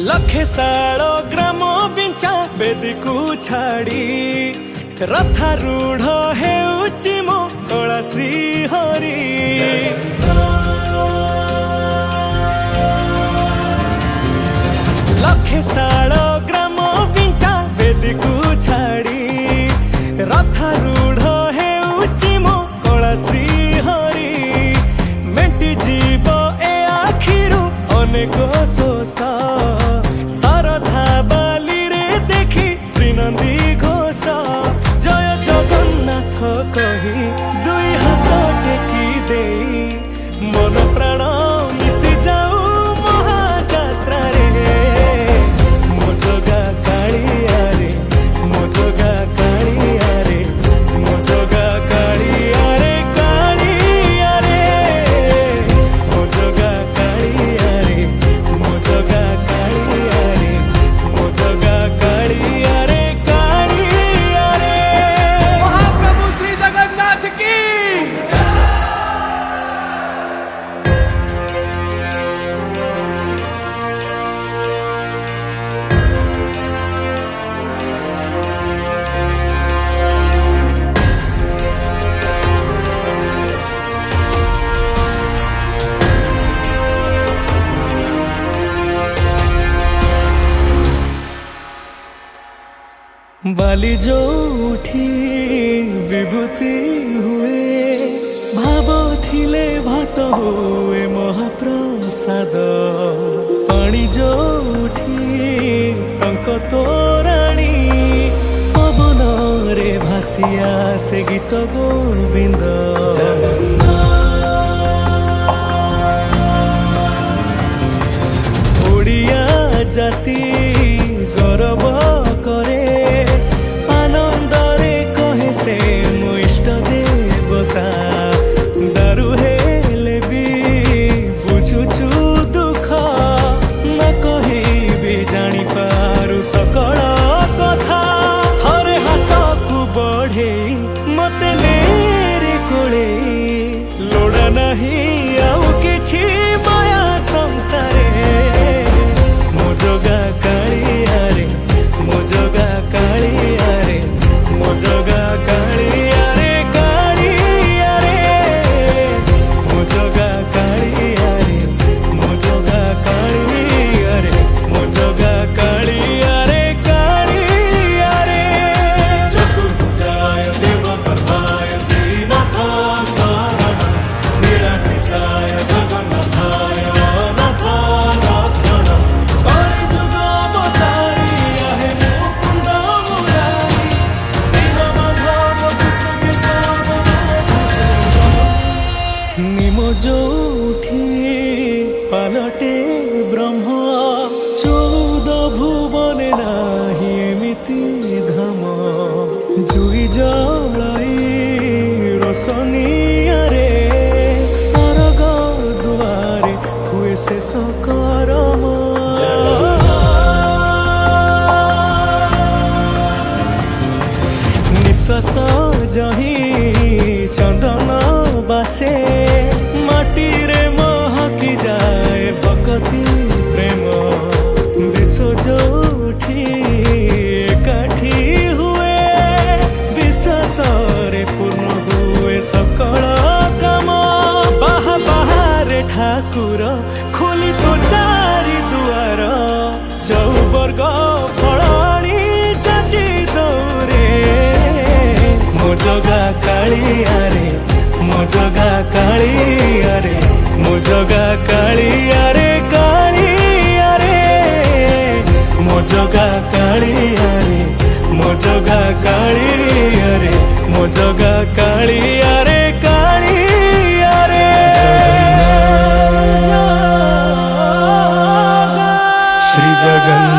लखे साल ग्राम बिंचा बेदी को छाड़ी रथारूढ़ हेउची मो कला श्री हरि। लखे साल ग्राम बिंचा बेदी को छाड़ी रथारूढ़ हेउची मो कला श्री हरि। मेटी जीव ए आखिरु अनेक शोष सरधा बाली रे देखी श्रीनंदी घोष। जय जगन्नाथ कही दुई हाथ टेकी दे मन प्राण मिशि जाऊ महाजात्रा रे। मो जगा कालिया रे मो जगा कालिया रे मो जगा कालिया रे कालिया रे मो जगा कालिया रे मो जगा कालिया रे मो जगा कालिया रे कालिया रे। महाप्रभु श्री जगन्नाथ की बाली जो उठी विभूति हुए भाव थिले भात हुए महाप्रसाद। पानी जो उठी टंक तोराणी पवन रे भासिया से गीत गोविंद। ओडिया जाति गौरव करे आनंदरे कहे से मो इष्ट देवता। दारु हेले भी बुझुछु दुख न कही भी जानी पारु सकल कथा। थरे हाथ को बढ़े मते नेरे कोले लोड़ा नहीं आउ किछि माया संसारे। मो जगा कालिया रे मो जगा कालिया रे मो जगा कालिया रे कालिया रे मो जगा कालिया रे मो जगा कालिया रे मो जगा कालिया रे कालिया रे। चतुर्भुजाय देवगर्भाय श्रीनाथाय शरणं निराकृताय जगन्नाथाय अनाथ रक्षणं। कलिजुग अवतारी आहे मुकुंद मुरारी दीनबंधु कृष्ण केशव। निमो जोठी पालटे ब्रह्म 14 भुवने नाही एमिति धाम। जुई जलाई रोशनिया रे सरग दुआरे हुए शेष करम। निश्वास जही चंदन बासे माटी रे महकी जाए भक्ति प्रेम। विश्व जोठी एकाठी हुए विश्वास रे पूर्ण हुए सकल काम। बाहा बाहारे ठाकुर खोली तो चारि दुआर चौ वर्ग फलाणी जाची दौरे। मो जगा कालिया रे मो जगा कालिया रे मो जगा कालिया रे कालिया रे मो जगा कालिया रे मो जगा कालिया रे मो जगा कालिया रे कालिया रे। श्री जगन्नाथ।